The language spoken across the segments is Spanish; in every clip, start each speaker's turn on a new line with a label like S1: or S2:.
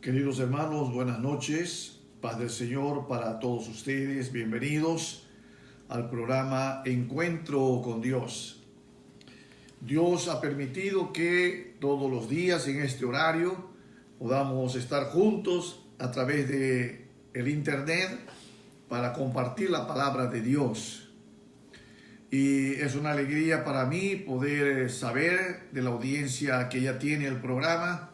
S1: Queridos hermanos, buenas noches. Paz del Señor para todos ustedes. Bienvenidos al programa Encuentro con Dios. Dios ha permitido que todos los días en este horario podamos estar juntos a través de el internet para compartir la palabra de Dios. Y es una alegría para mí poder saber de la audiencia que ya tiene el programa.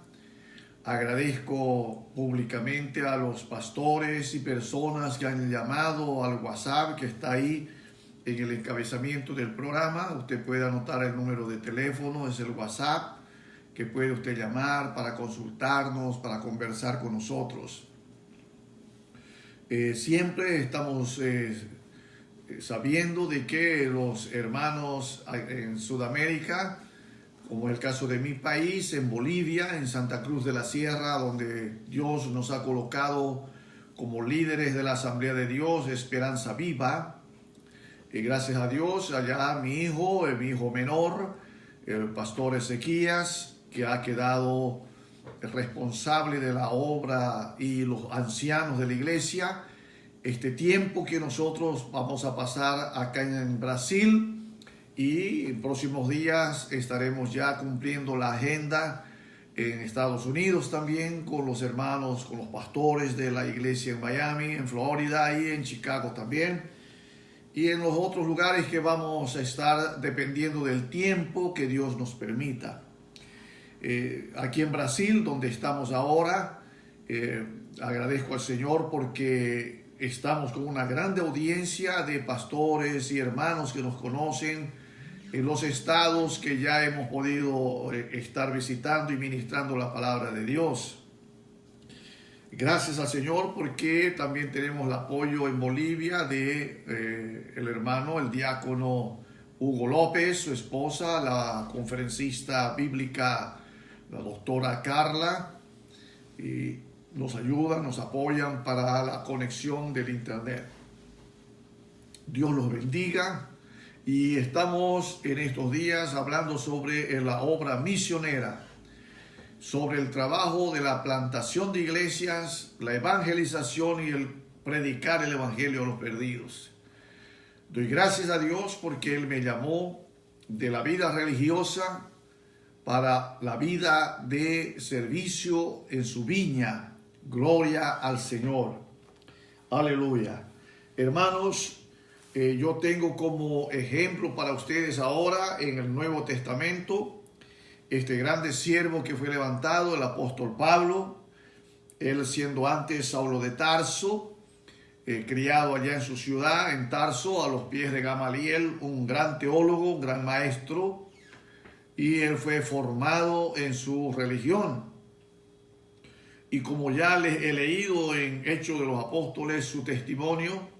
S1: Agradezco públicamente a los pastores y personas que han llamado al WhatsApp que está ahí en el encabezamiento del programa. Usted puede anotar el número de teléfono, es el WhatsApp que puede usted llamar para consultarnos, para conversar con nosotros. Siempre estamos sabiendo de que los hermanos en Sudamérica, como el caso de mi país, en Bolivia, en Santa Cruz de la Sierra, donde Dios nos ha colocado como líderes de la Asamblea de Dios, Esperanza Viva. Y gracias a Dios, allá mi hijo menor, el pastor Ezequías, que ha quedado responsable de la obra, y los ancianos de la iglesia, este tiempo que nosotros vamos a pasar acá en Brasil. Y en próximos días estaremos ya cumpliendo la agenda en Estados Unidos también con los hermanos, con los pastores de la iglesia en Miami, en Florida y en Chicago también. Y en los otros lugares que vamos a estar dependiendo del tiempo que Dios nos permita. Aquí en Brasil, donde estamos ahora, agradezco al Señor porque estamos con una grande audiencia de pastores y hermanos que nos conocen en los estados que ya hemos podido estar visitando y ministrando la palabra de Dios. Gracias al Señor porque también tenemos el apoyo en Bolivia de el hermano, el diácono Hugo López, su esposa, la conferencista bíblica, la doctora Carla, y nos ayudan, nos apoyan para la conexión del internet. Dios los bendiga. Y estamos en estos días hablando sobre la obra misionera, sobre el trabajo de la plantación de iglesias, la evangelización y el predicar el evangelio a los perdidos. Doy gracias a Dios porque Él me llamó de la vida religiosa para la vida de servicio en su viña. Gloria al Señor. Aleluya. Hermanos, yo tengo como ejemplo para ustedes ahora en el Nuevo Testamento este grande siervo que fue levantado, el apóstol Pablo. Él siendo antes Saulo de Tarso, criado allá en su ciudad, en Tarso, a los pies de Gamaliel, un gran teólogo, un gran maestro, y él fue formado en su religión. Y como ya les he leído en Hechos de los Apóstoles su testimonio,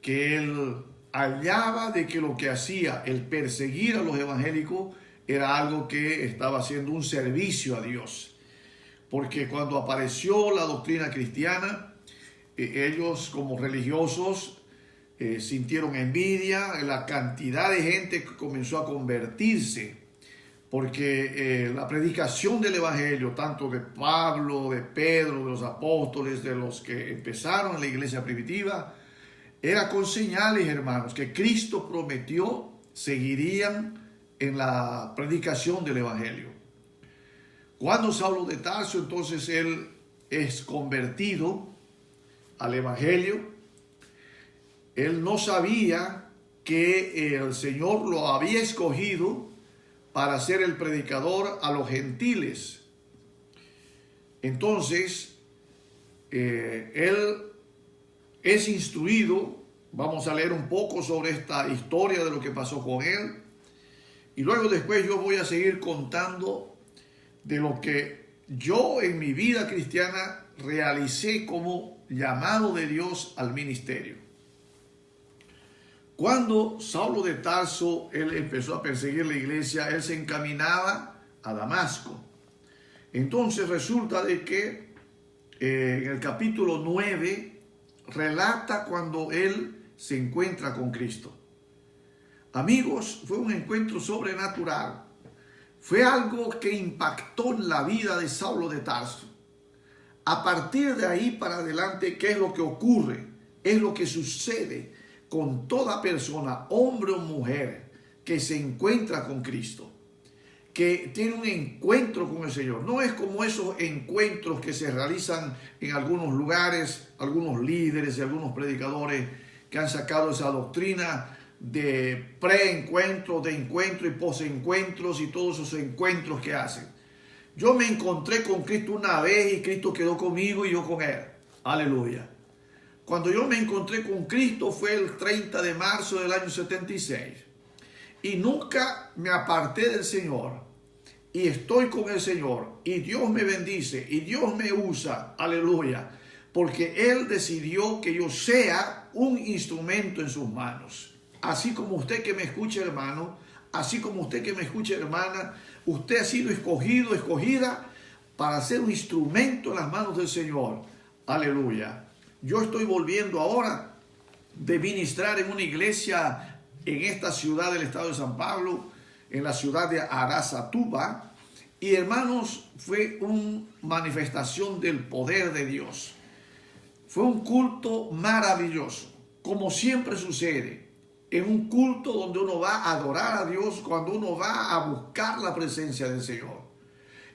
S1: que él hallaba de que lo que hacía, el perseguir a los evangélicos, era algo que estaba haciendo un servicio a Dios. Porque cuando apareció la doctrina cristiana, ellos como religiosos sintieron envidia, la cantidad de gente que comenzó a convertirse, porque la predicación del evangelio, tanto de Pablo, de Pedro, de los apóstoles, de los que empezaron en la iglesia primitiva, era con señales, hermanos, que Cristo prometió seguirían en la predicación del evangelio. Cuando Saulo de Tarso, entonces él es convertido al evangelio, él no sabía que el Señor lo había escogido para ser el predicador a los gentiles. Entonces, él es instruido. Vamos a leer un poco sobre esta historia de lo que pasó con él. Y luego después yo voy a seguir contando de lo que yo en mi vida cristiana realicé como llamado de Dios al ministerio. Cuando Saulo de Tarso, él empezó a perseguir la iglesia, él se encaminaba a Damasco. Entonces resulta de que en el capítulo 9 relata cuando él se encuentra con Cristo. Amigos, fue un encuentro sobrenatural. Fue algo que impactó en la vida de Saulo de Tarso. A partir de ahí para adelante, ¿qué es lo que ocurre? Es lo que sucede con toda persona, hombre o mujer, que se encuentra con Cristo, que tiene un encuentro con el Señor. No es como esos encuentros que se realizan en algunos lugares, algunos líderes y algunos predicadores que han sacado esa doctrina de preencuentro, de encuentro y posencuentros y todos esos encuentros que hacen. Yo me encontré con Cristo una vez y Cristo quedó conmigo y yo con Él. Aleluya. Cuando yo me encontré con Cristo fue el 30 de marzo del año 76. Y nunca me aparté del Señor. Y estoy con el Señor. Y Dios me bendice. Y Dios me usa. Aleluya. Porque Él decidió que yo sea un instrumento en sus manos. Así como usted que me escucha, hermano. Así como usted que me escucha, hermana. Usted ha sido escogido, escogida para ser un instrumento en las manos del Señor. Aleluya. Yo estoy volviendo ahora de ministrar en una iglesia en esta ciudad del estado de San Pablo, en la ciudad de Arasatuba. Y hermanos, fue una manifestación del poder de Dios. Fue un culto maravilloso, como siempre sucede. En un culto donde uno va a adorar a Dios, cuando uno va a buscar la presencia del Señor.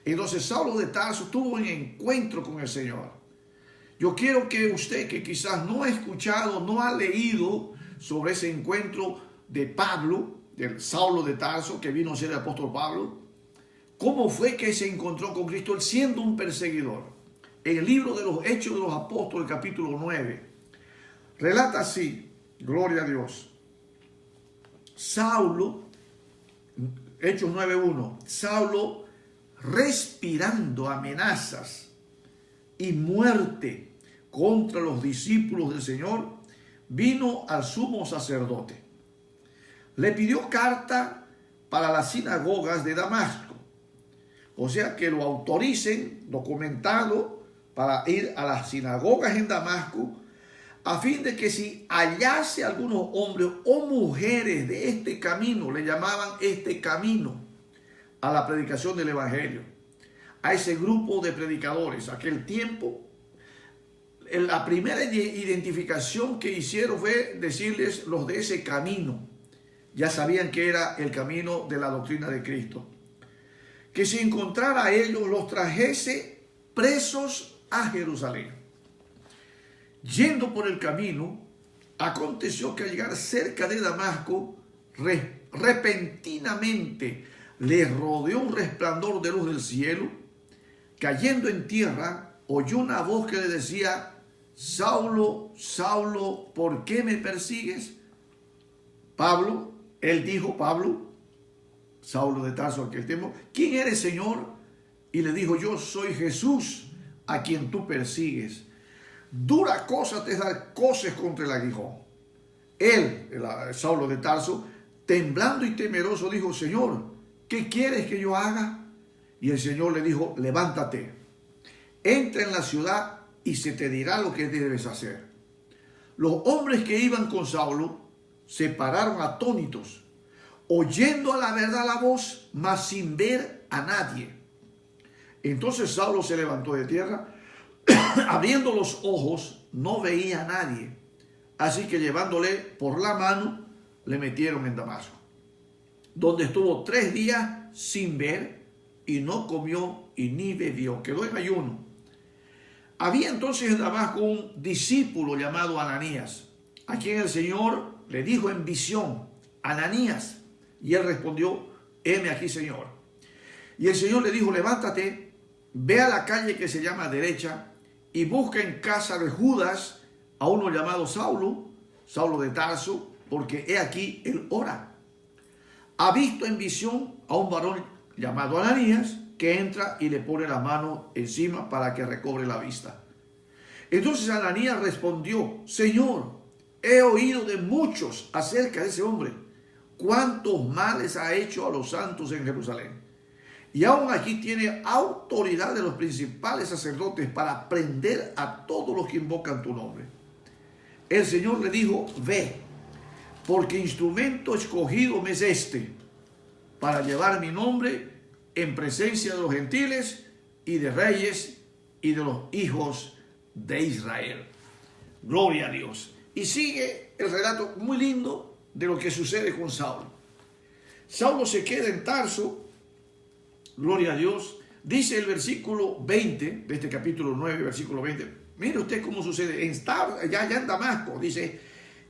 S1: Entonces Saulo de Tarso tuvo un encuentro con el Señor. Yo quiero que usted, que quizás no ha escuchado, no ha leído sobre ese encuentro de Pablo, del Saulo de Tarso, que vino a ser el apóstol Pablo, cómo fue que se encontró con Cristo, él siendo un perseguidor. En el libro de los Hechos de los Apóstoles, capítulo 9, relata así, gloria a Dios. Saulo, Hechos 9:1, Saulo respirando amenazas y muerte contra los discípulos del Señor, vino al sumo sacerdote. Le pidió carta para las sinagogas de Damasco, o sea que lo autoricen, documentado, para ir a las sinagogas en Damasco, a fin de que si hallase algunos hombres o mujeres de este camino, le llamaban este camino a la predicación del evangelio, a ese grupo de predicadores. Aquel tiempo, la primera identificación que hicieron fue decirles los de ese camino. Ya sabían que era el camino de la doctrina de Cristo. Que si encontrara a ellos, los trajese presos a Jerusalén. Yendo por el camino, aconteció que al llegar cerca de Damasco, repentinamente le rodeó un resplandor de luz del cielo. Cayendo en tierra, oyó una voz que le decía: Saulo, Saulo, ¿por qué me persigues? Pablo, él dijo, Pablo, Saulo de Tarso, aquel tiempo, ¿quién eres, Señor? Y le dijo: yo soy Jesús, a quien tú persigues. Dura cosa te es dar coces contra el aguijón. Él, Saulo de Tarso, temblando y temeroso, dijo: Señor, ¿qué quieres que yo haga? Y el Señor le dijo: levántate, entra en la ciudad y se te dirá lo que debes hacer. Los hombres que iban con Saulo se pararon atónitos, oyendo a la verdad la voz, mas sin ver a nadie. Entonces Saulo se levantó de tierra, abriendo los ojos, no veía a nadie. Así que llevándole por la mano, le metieron en Damasco, donde estuvo 3 días sin ver, y no comió y ni bebió. Quedó en ayuno. Había entonces en Damasco un discípulo llamado Ananías, a quien el Señor le dijo en visión: Ananías. Y él respondió: heme aquí, Señor. Y el Señor le dijo: levántate, ve a la calle que se llama Derecha, y busca en casa de Judas a uno llamado Saulo, Saulo de Tarso, porque he aquí él ora. Ha visto en visión a un varón llamado Ananías, que entra y le pone la mano encima para que recobre la vista. Entonces Ananías respondió: Señor, he oído de muchos acerca de ese hombre, cuántos males ha hecho a los santos en Jerusalén. Y aún aquí tiene autoridad de los principales sacerdotes para prender a todos los que invocan tu nombre. El Señor le dijo: ve, porque instrumento escogido me es este, para llevar mi nombre en presencia de los gentiles y de reyes y de los hijos de Israel. Gloria a Dios. Y sigue el relato muy lindo de lo que sucede con Saulo. Saulo se queda en Tarso, gloria a Dios. Dice el versículo 20 de este capítulo 9, versículo 20. Mire usted cómo sucede. Allá en Damasco, dice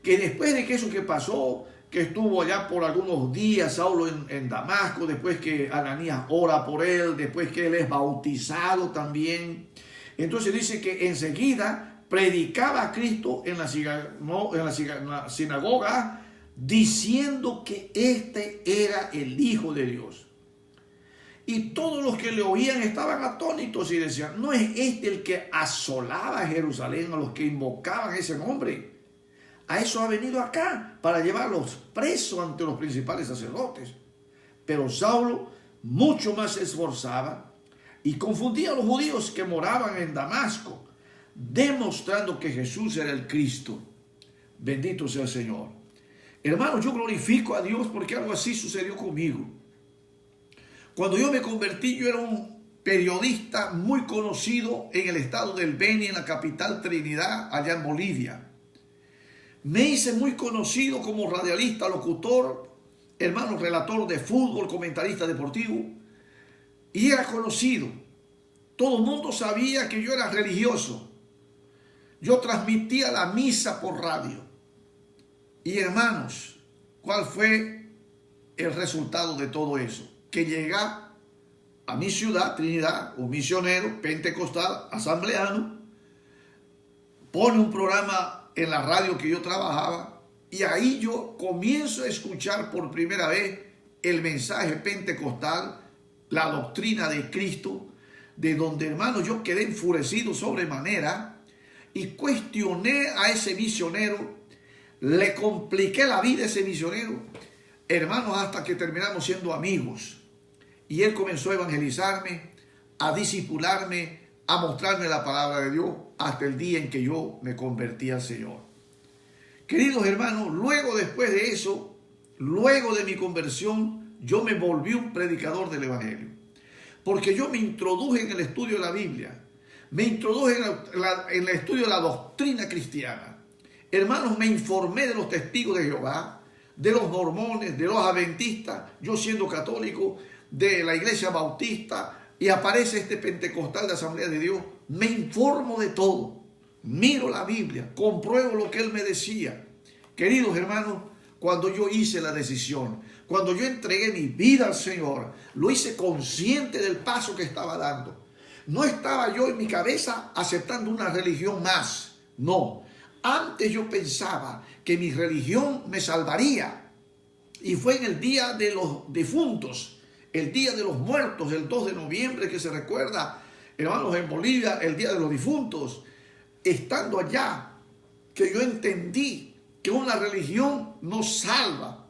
S1: que después de que eso que pasó, que estuvo allá por algunos días Saulo en Damasco, después que Ananías ora por él, después que él es bautizado también. Entonces dice que enseguida predicaba a Cristo en la sinagoga, diciendo que este era el Hijo de Dios. Y todos los que le oían estaban atónitos y decían, ¿no es este el que asolaba a Jerusalén, a los que invocaban ese nombre? A eso ha venido acá, para llevarlos presos ante los principales sacerdotes. Pero Saulo mucho más se esforzaba y confundía a los judíos que moraban en Damasco, demostrando que Jesús era el Cristo. Bendito sea el Señor. Hermanos, yo glorifico a Dios porque algo así sucedió conmigo. Cuando yo me convertí, yo era un periodista muy conocido en el estado del Beni, en la capital Trinidad, allá en Bolivia. Me hice muy conocido como radialista, locutor, hermano, relator de fútbol, comentarista deportivo. Y era conocido. Todo el mundo sabía que yo era religioso. Yo transmitía la misa por radio. Y hermanos, ¿cuál fue el resultado de todo eso? Que llega a mi ciudad, Trinidad, un misionero pentecostal, asambleano, pone un programa en la radio que yo trabajaba, y ahí yo comienzo a escuchar por primera vez el mensaje pentecostal, la doctrina de Cristo, de donde, hermano, yo quedé enfurecido sobremanera y cuestioné a ese misionero, le compliqué la vida a ese misionero, hermanos, hasta que terminamos siendo amigos. Y él comenzó a evangelizarme, a discipularme, a mostrarme la palabra de Dios hasta el día en que yo me convertí al Señor. Queridos hermanos, luego después de eso, luego de mi conversión, yo me volví un predicador del Evangelio. Porque yo me introduje en el estudio de la Biblia, me introduje en el estudio de la doctrina cristiana. Hermanos, me informé de los testigos de Jehová, de los mormones, de los adventistas, yo siendo católico, de la iglesia bautista, y aparece este pentecostal de Asamblea de Dios. Me informo de todo, miro la Biblia, compruebo lo que él me decía. Queridos hermanos, cuando yo hice la decisión, cuando yo entregué mi vida al Señor, lo hice consciente del paso que estaba dando. No estaba yo en mi cabeza aceptando una religión más, no. Antes yo pensaba que mi religión me salvaría, y fue en el día de los difuntos, el día de los muertos, el 2 de noviembre, que se recuerda, hermanos, en Bolivia, el día de los difuntos, estando allá, que yo entendí que una religión no salva.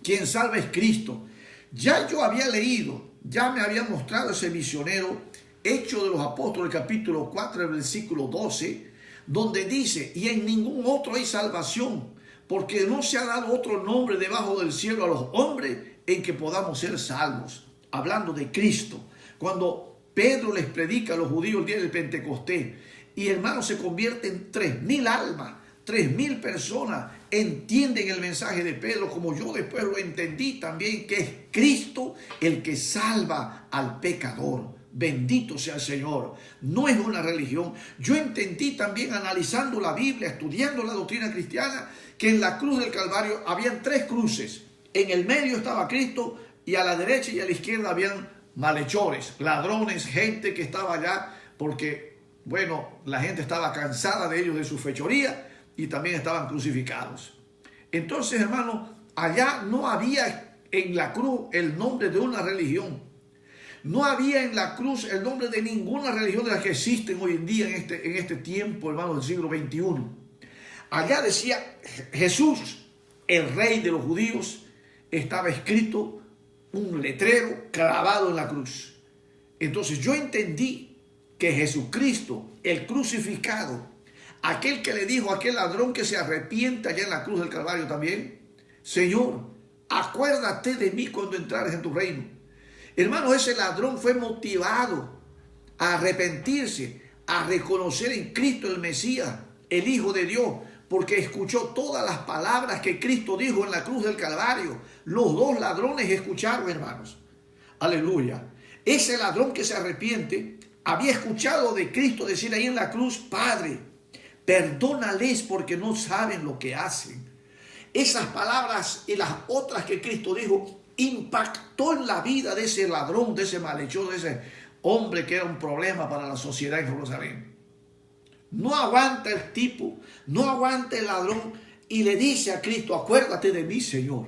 S1: Quien salva es Cristo. Ya yo había leído, ya me había mostrado ese misionero, Hechos de los Apóstoles, capítulo 4, versículo 12, donde dice, y en ningún otro hay salvación, porque no se ha dado otro nombre debajo del cielo a los hombres en que podamos ser salvos. Hablando de Cristo, cuando Pedro les predica a los judíos el día del Pentecostés, y hermanos, se convierten 3.000 almas, 3.000 personas entienden el mensaje de Pedro, como yo después lo entendí también, que es Cristo el que salva al pecador. Bendito sea el Señor. No es una religión. Yo entendí también, analizando la Biblia, estudiando la doctrina cristiana, que en la cruz del Calvario habían 3 cruces. En el medio estaba Cristo, y a la derecha y a la izquierda habían malhechores, ladrones, gente que estaba allá porque, bueno, la gente estaba cansada de ellos, de su fechoría, y también estaban crucificados. Entonces, hermanos, allá no había en la cruz el nombre de una religión. No había en la cruz el nombre de ninguna religión de las que existen hoy en día en este tiempo, hermanos, del siglo XXI. Allá decía Jesús, el rey de los judíos, estaba escrito un letrero clavado en la cruz. Entonces yo entendí que Jesucristo, el crucificado, aquel que le dijo a aquel ladrón que se arrepienta allá en la cruz del Calvario también, Señor, acuérdate de mí cuando entrares en tu reino. Hermanos, ese ladrón fue motivado a arrepentirse, a reconocer en Cristo el Mesías, el Hijo de Dios, porque escuchó todas las palabras que Cristo dijo en la cruz del Calvario. Los dos ladrones escucharon, hermanos. Aleluya. Ese ladrón que se arrepiente había escuchado de Cristo decir ahí en la cruz: Padre, perdónales porque no saben lo que hacen. Esas palabras y las otras que Cristo dijo impactó en la vida de ese ladrón, de ese malhechor, de ese hombre que era un problema para la sociedad en Jerusalén. No aguanta el tipo, no aguanta el ladrón y le dice a Cristo: acuérdate de mí, Señor.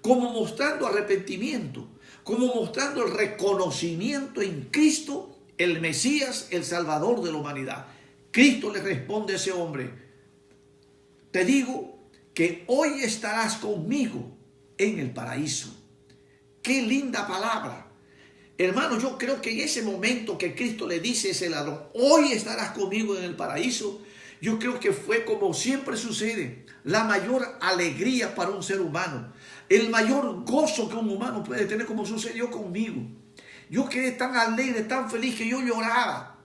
S1: Como mostrando arrepentimiento, como mostrando el reconocimiento en Cristo, el Mesías, el Salvador de la humanidad. Cristo le responde a ese hombre: te digo que hoy estarás conmigo en el paraíso. Qué linda palabra. Hermano, yo creo que en ese momento que Cristo le dice a ese ladrón: hoy estarás conmigo en el paraíso, yo creo que fue, como siempre sucede, la mayor alegría para un ser humano, el mayor gozo que un humano puede tener, como sucedió conmigo. Yo quedé tan alegre, tan feliz, que yo lloraba.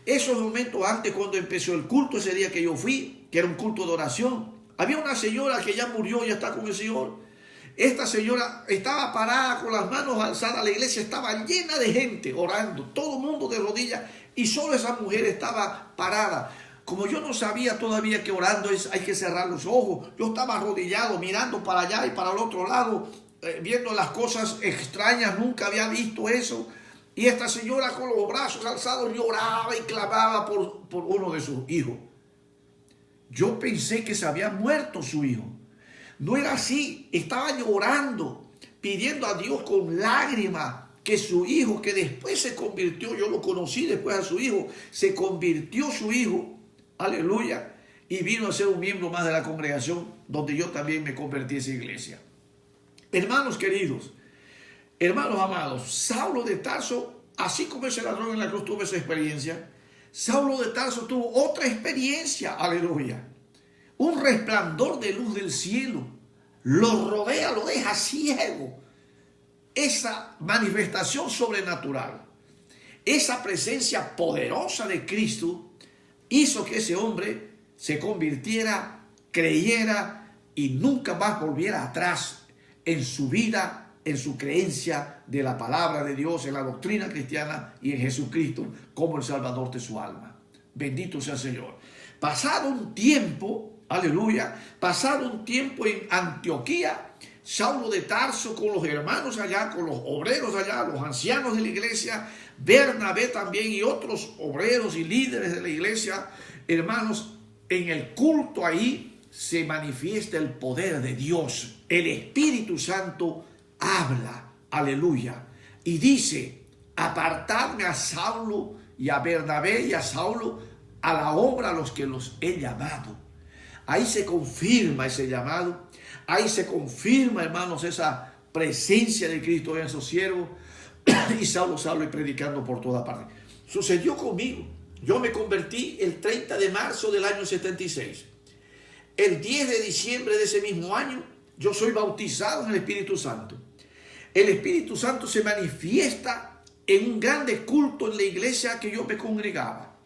S1: Esos momentos antes, cuando empezó el culto, ese día que yo fui, que era un culto de oración, había una señora que ya murió, ya está con el Señor. Esta señora estaba parada con las manos alzadas. La iglesia estaba llena de gente orando, todo el mundo de rodillas, y solo esa mujer estaba parada. Como yo no sabía todavía que orando hay que cerrar los ojos, yo estaba arrodillado mirando para allá y para el otro lado, viendo las cosas extrañas. Nunca había visto eso. Y esta señora, con los brazos alzados, lloraba y clamaba por uno de sus hijos. Yo pensé que se había muerto su hijo. No era así. Estaba llorando, pidiendo a Dios con lágrimas que su hijo, que después se convirtió, yo lo conocí después a su hijo, se convirtió su hijo, aleluya, y vino a ser un miembro más de la congregación, donde yo también me convertí en esa iglesia. Hermanos queridos, hermanos amados, Saulo de Tarso, así como ese ladrón en la cruz tuvo esa experiencia, Saulo de Tarso tuvo otra experiencia, aleluya. Un resplandor de luz del cielo lo rodea, lo deja ciego. Esa manifestación sobrenatural, esa presencia poderosa de Cristo, hizo que ese hombre se convirtiera, creyera y nunca más volviera atrás en su vida, en su creencia de la palabra de Dios, en la doctrina cristiana y en Jesucristo como el Salvador de su alma. Bendito sea el Señor. Pasado un tiempo, aleluya, pasado un tiempo en Antioquía, Saulo de Tarso, con los hermanos allá, con los obreros allá, los ancianos de la iglesia, Bernabé también y otros obreros y líderes de la iglesia, hermanos, en el culto ahí se manifiesta el poder de Dios. El Espíritu Santo habla, aleluya, y dice: apartadme a Saulo y a Bernabé y a Saulo a la obra a los que los he llamado. Ahí se confirma ese llamado. Ahí se confirma, hermanos, esa presencia de Cristo en esos siervos. Y Saulo sale predicando por toda parte. Sucedió conmigo. Yo me convertí el 30 de marzo del año 76. El 10 de diciembre de ese mismo año, yo soy bautizado en el Espíritu Santo. El Espíritu Santo se manifiesta en un grande culto en la iglesia que yo me congregaba.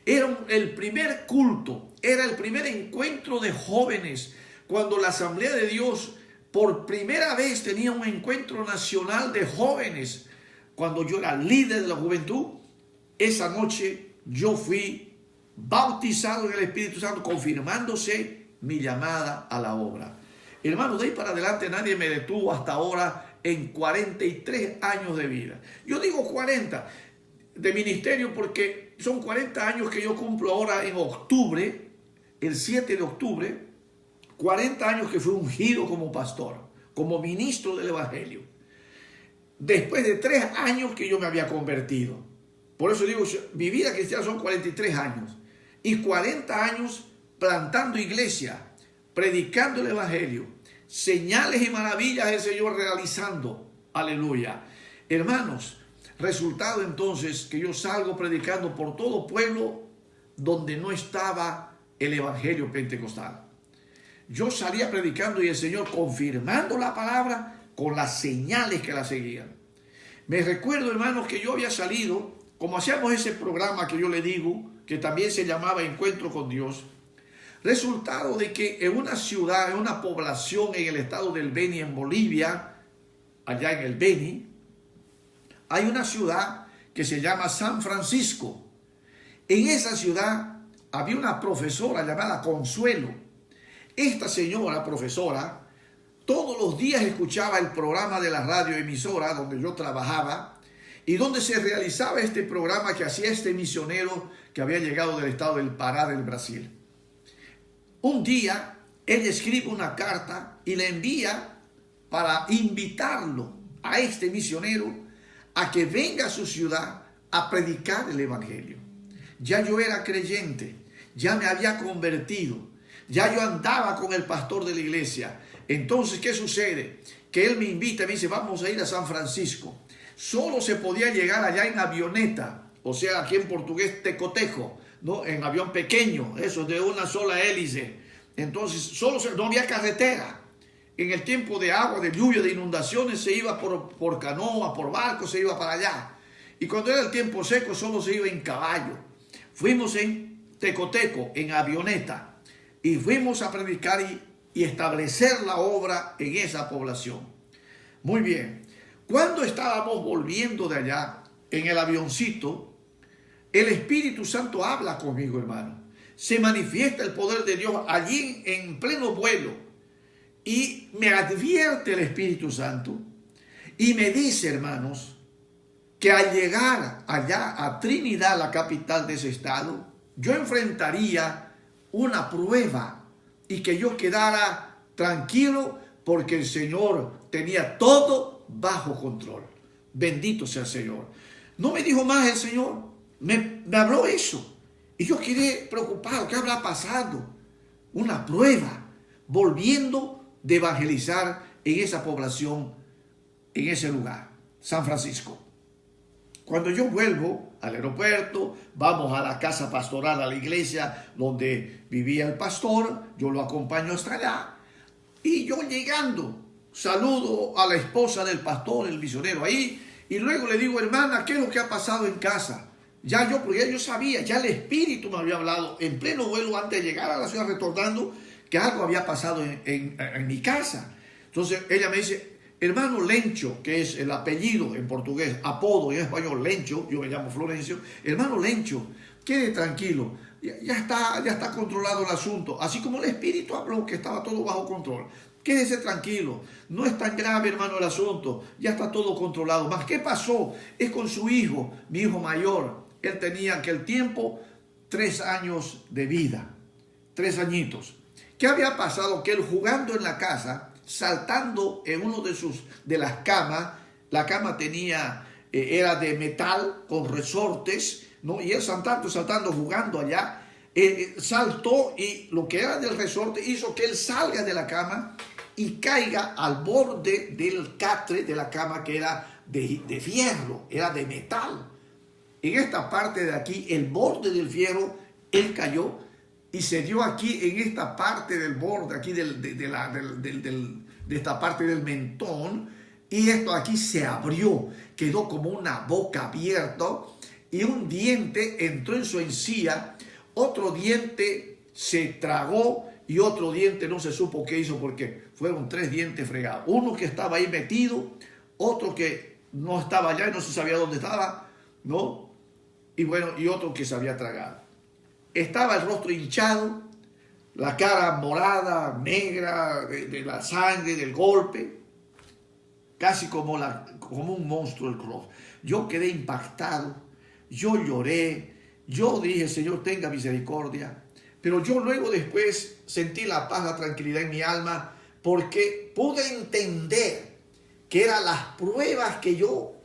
S1: Era el primer culto, era el primer encuentro de jóvenes, cuando la Asamblea de Dios por primera vez tenía un encuentro nacional de jóvenes. Cuando yo era líder de la juventud, esa noche yo fui bautizado en el Espíritu Santo, confirmándose mi llamada a la obra. Hermanos, de ahí para adelante nadie me detuvo hasta ahora en 43 años de vida. Yo digo 40 de ministerio porque son 40 años que yo cumplo ahora en octubre, el 7 de octubre, 40 años que fui ungido como pastor, como ministro del Evangelio. Después de 3 años que yo me había convertido. Por eso digo, mi vida cristiana son 43 años. Y 40 años plantando iglesia, predicando el Evangelio, señales y maravillas del Señor realizando. Aleluya. Hermanos, resultado entonces que yo salgo predicando por todo pueblo donde no estaba el Evangelio pentecostal. Yo salía predicando y el Señor confirmando la palabra con las señales que la seguían. Me recuerdo, hermanos, que yo había salido como hacíamos ese programa que yo le digo, que también se llamaba Encuentro con Dios, resultado de que en una ciudad, en una población en el estado del Beni, en Bolivia, allá en el Beni, hay una ciudad que se llama San Francisco. En esa ciudad había una profesora llamada Consuelo. Esta señora profesora todos los días escuchaba el programa de la radioemisora donde yo trabajaba y donde se realizaba este programa que hacía este misionero que había llegado del estado del Pará del Brasil. Un día ella escribe una carta y le envía para invitarlo a este misionero a que venga a su ciudad a predicar el evangelio. Ya yo era creyente, ya me había convertido, ya yo andaba con el pastor de la iglesia. Entonces, ¿qué sucede? Que él me invita, me dice, vamos a ir a San Francisco. Solo se podía llegar allá en avioneta, o sea, aquí en portugués tecotejo, ¿no? En avión pequeño, eso de una sola hélice. Entonces, no había carretera. En el tiempo de agua, de lluvia, de inundaciones, se iba por canoa, por barco, se iba para allá. Y cuando era el tiempo seco, solo se iba en caballo. Fuimos en tecoteco, en avioneta, y fuimos a predicar y establecer la obra en esa población. Muy bien. Cuando estábamos volviendo de allá, en el avioncito, el Espíritu Santo habla conmigo, hermano. Se manifiesta el poder de Dios allí en pleno vuelo. Y me advierte el Espíritu Santo y me dice, hermanos, que al llegar allá a Trinidad, la capital de ese estado, yo enfrentaría una prueba y que yo quedara tranquilo porque el Señor tenía todo bajo control. Bendito sea el Señor. No me dijo más el Señor, me habló eso. Y yo quedé preocupado, ¿qué habrá pasado? Una prueba, volviendo de evangelizar en esa población, en ese lugar, San Francisco. Cuando yo vuelvo al aeropuerto, vamos a la casa pastoral, a la iglesia donde vivía el pastor, yo lo acompaño hasta allá, y yo llegando, saludo a la esposa del pastor, el misionero ahí, y luego le digo, hermana, ¿qué es lo que ha pasado en casa? Porque yo sabía, ya el Espíritu me había hablado en pleno vuelo antes de llegar a la ciudad, retornando, que algo había pasado en mi casa. Entonces ella me dice, hermano Lencho, que es el apellido en portugués, apodo en español Lencho, yo me llamo Florencio, hermano Lencho, quede tranquilo, ya está controlado el asunto, así como el Espíritu habló que estaba todo bajo control. Quédese tranquilo, no es tan grave, hermano, el asunto, ya está todo controlado. Más, ¿qué pasó? Es con su hijo, mi hijo mayor. Él tenía en aquel tiempo 3 años de vida, 3 añitos. ¿Qué había pasado? Que él jugando en la casa, saltando en uno de las camas, la cama era de metal con resortes, ¿no? Y él saltando, jugando allá, saltó y lo que era del resorte hizo que él salga de la cama y caiga al borde del catre de la cama que era de fierro, era de metal. En esta parte de aquí, el borde del fierro, él cayó y se dio aquí en esta parte del borde, aquí de esta parte del mentón, y esto aquí se abrió, quedó como una boca abierta, y un diente entró en su encía, otro diente se tragó, y otro diente no se supo qué hizo, porque fueron 3 dientes fregados. Uno que estaba ahí metido, otro que no estaba allá y no se sabía dónde estaba, ¿no? Y bueno, y otro que se había tragado. Estaba el rostro hinchado, la cara morada, negra, de la sangre, del golpe, casi como un monstruo el rostro. Yo quedé impactado, yo lloré, yo dije, Señor, tenga misericordia. Pero yo luego después sentí la paz, la tranquilidad en mi alma, porque pude entender que eran las pruebas que yo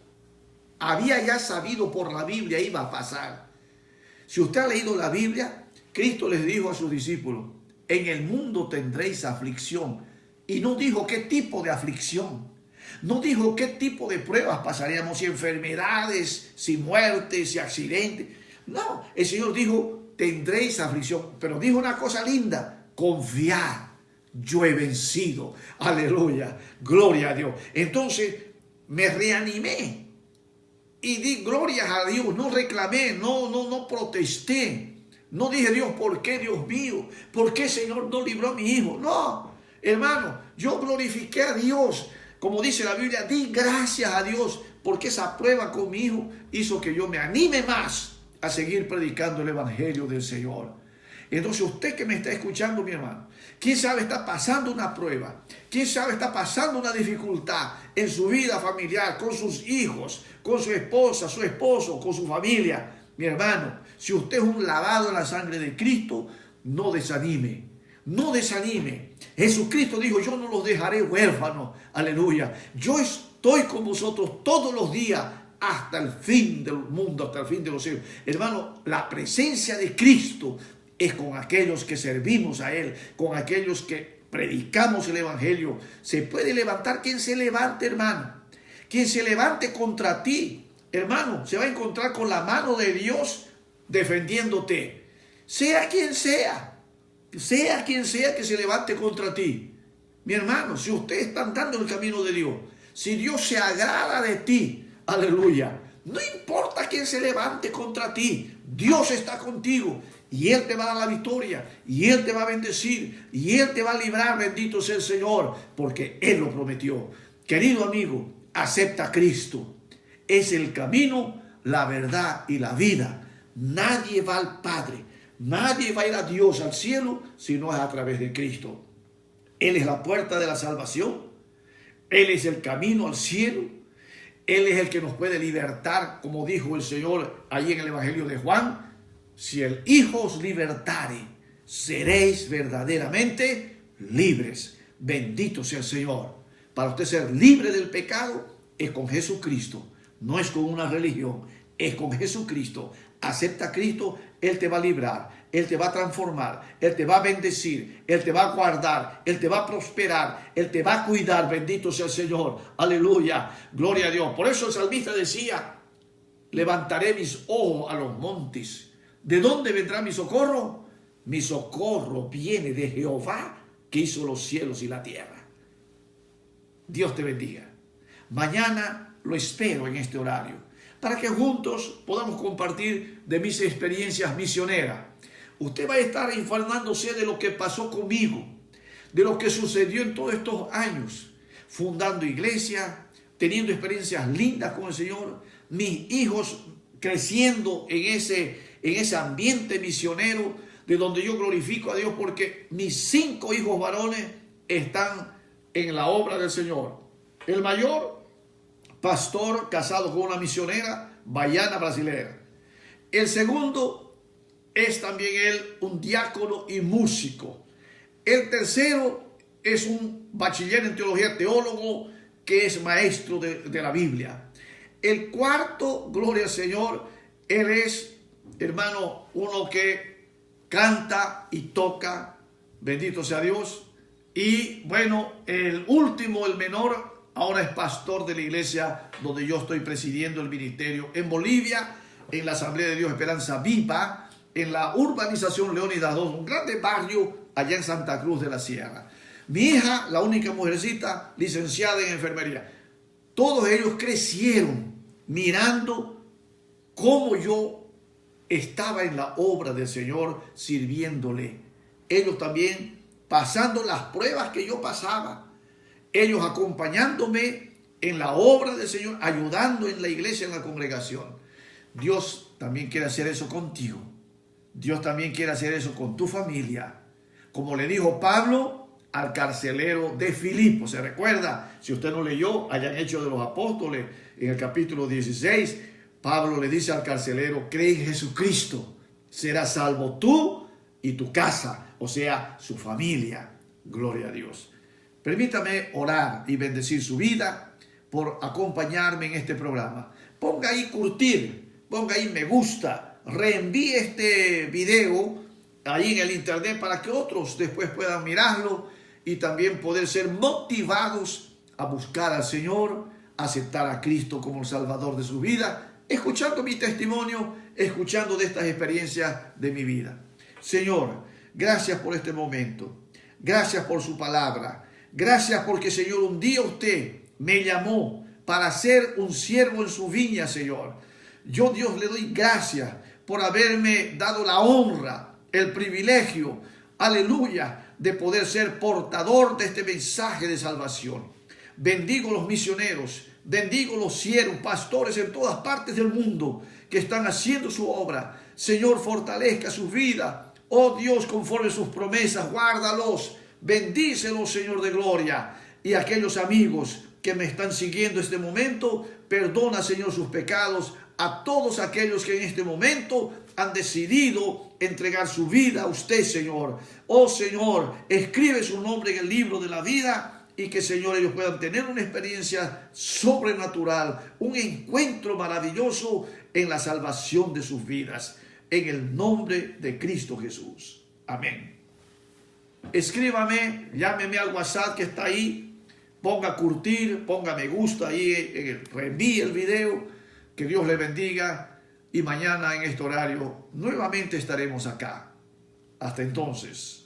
S1: había ya sabido por la Biblia iba a pasar. Si usted ha leído la Biblia, Cristo les dijo a sus discípulos, en el mundo tendréis aflicción. Y no dijo qué tipo de aflicción. No dijo qué tipo de pruebas pasaríamos, si enfermedades, si muertes, si accidentes. No, el Señor dijo, tendréis aflicción. Pero dijo una cosa linda, confiad, yo he vencido. Aleluya, gloria a Dios. Entonces me reanimé. y di glorias a Dios. No reclamé, no protesté. No dije, Dios, ¿por qué, Dios mío? ¿Por qué, Señor, no libró a mi hijo? No, hermano, yo glorifiqué a Dios. Como dice la Biblia, di gracias a Dios porque esa prueba con mi hijo hizo que yo me anime más a seguir predicando el evangelio del Señor. Entonces usted que me está escuchando, mi hermano, quién sabe está pasando una prueba, quién sabe está pasando una dificultad en su vida familiar, con sus hijos, con su esposa, su esposo, con su familia. Mi hermano, si usted es un lavado en la sangre de Cristo, no desanime, no desanime. Jesucristo dijo, yo no los dejaré huérfanos, aleluya. Yo estoy con vosotros todos los días hasta el fin del mundo, hasta el fin de los siglos. Hermano, la presencia de Cristo es con aquellos que servimos a Él, con aquellos que predicamos el evangelio. Se puede levantar quien se levante, hermano. Quien se levante contra ti, hermano, se va a encontrar con la mano de Dios defendiéndote. Sea quien sea que se levante contra ti. Mi hermano, si usted está andando en el camino de Dios, si Dios se agrada de ti, aleluya, no importa quién se levante contra ti, Dios está contigo y Él te va a dar la victoria y Él te va a bendecir y Él te va a librar, bendito sea el Señor, porque Él lo prometió. Querido amigo, acepta a Cristo. Es el camino, la verdad y la vida. Nadie va al Padre, nadie va a ir a Dios, al cielo, si no es a través de Cristo. Él es la puerta de la salvación. Él es el camino al cielo. Él es el que nos puede libertar, como dijo el Señor allí en el Evangelio de Juan. Si el Hijo os libertare, seréis verdaderamente libres. Bendito sea el Señor. Para usted ser libre del pecado es con Jesucristo. No es con una religión, es con Jesucristo. Acepta a Cristo, Él te va a librar, Él te va a transformar, Él te va a bendecir, Él te va a guardar, Él te va a prosperar, Él te va a cuidar. Bendito sea el Señor. Aleluya, gloria a Dios. Por eso el salmista decía, levantaré mis ojos a los montes. ¿De dónde vendrá mi socorro? Mi socorro viene de Jehová, que hizo los cielos y la tierra. Dios te bendiga. Mañana lo espero en este horario, para que juntos podamos compartir de mis experiencias misioneras. Usted va a estar informándose de lo que pasó conmigo, de lo que sucedió en todos estos años, fundando iglesia, teniendo experiencias lindas con el Señor, mis hijos creciendo en ese ambiente misionero, de donde yo glorifico a Dios, porque mis 5 hijos varones están en la obra del Señor. El mayor, pastor casado con una misionera baiana brasilera. El segundo es también él un diácono y músico. El tercero es un bachiller en teología, teólogo, que es maestro de la Biblia. El cuarto, gloria al Señor, él es, hermano, uno que canta y toca, bendito sea Dios. Y bueno, el último, el menor, ahora es pastor de la iglesia donde yo estoy presidiendo el ministerio en Bolivia, en la Asamblea de Dios Esperanza Viva, en la urbanización Leónidas II, un grande barrio allá en Santa Cruz de la Sierra. Mi hija, la única mujercita, licenciada en enfermería. Todos ellos crecieron mirando cómo yo estaba en la obra del Señor sirviéndole. Ellos también pasando las pruebas que yo pasaba. Ellos acompañándome en la obra del Señor, ayudando en la iglesia, en la congregación. Dios también quiere hacer eso contigo. Dios también quiere hacer eso con tu familia. Como le dijo Pablo al carcelero de Filipo. ¿Se recuerda? Si usted no leyó, allá en Hechos de los Apóstoles, en el capítulo 16, Pablo le dice al carcelero, cree en Jesucristo, serás salvo tú y tu casa, o sea, su familia. Gloria a Dios. Permítame orar y bendecir su vida por acompañarme en este programa. Ponga ahí curtir, ponga ahí me gusta, reenvíe este video ahí en el internet para que otros después puedan mirarlo y también poder ser motivados a buscar al Señor, aceptar a Cristo como el Salvador de su vida, escuchando mi testimonio, escuchando de estas experiencias de mi vida. Señor, gracias por este momento, gracias por su palabra. Gracias porque, Señor, un día usted me llamó, para ser un siervo en su viña, Señor. Yo, Dios, le doy gracias por haberme dado la honra, el privilegio, aleluya, de poder ser portador de este mensaje de salvación. Bendigo los misioneros, bendigo los siervos, pastores en todas partes del mundo que están haciendo su obra. Señor, fortalezca su vida. Oh Dios, conforme sus promesas, guárdalos, bendícelos, Señor de gloria. Y aquellos amigos que me están siguiendo este momento, perdona, Señor, sus pecados. A todos aquellos que en este momento han decidido entregar su vida a usted, Señor. Oh Señor, escribe su nombre en el libro de la vida y que, Señor, ellos puedan tener una experiencia sobrenatural, un encuentro maravilloso en la salvación de sus vidas. En el nombre de Cristo Jesús. Amén. Escríbame, llámeme al WhatsApp que está ahí, ponga curtir, ponga me gusta ahí, reenvíe el video. Que Dios le bendiga y mañana en este horario nuevamente estaremos acá. Hasta entonces.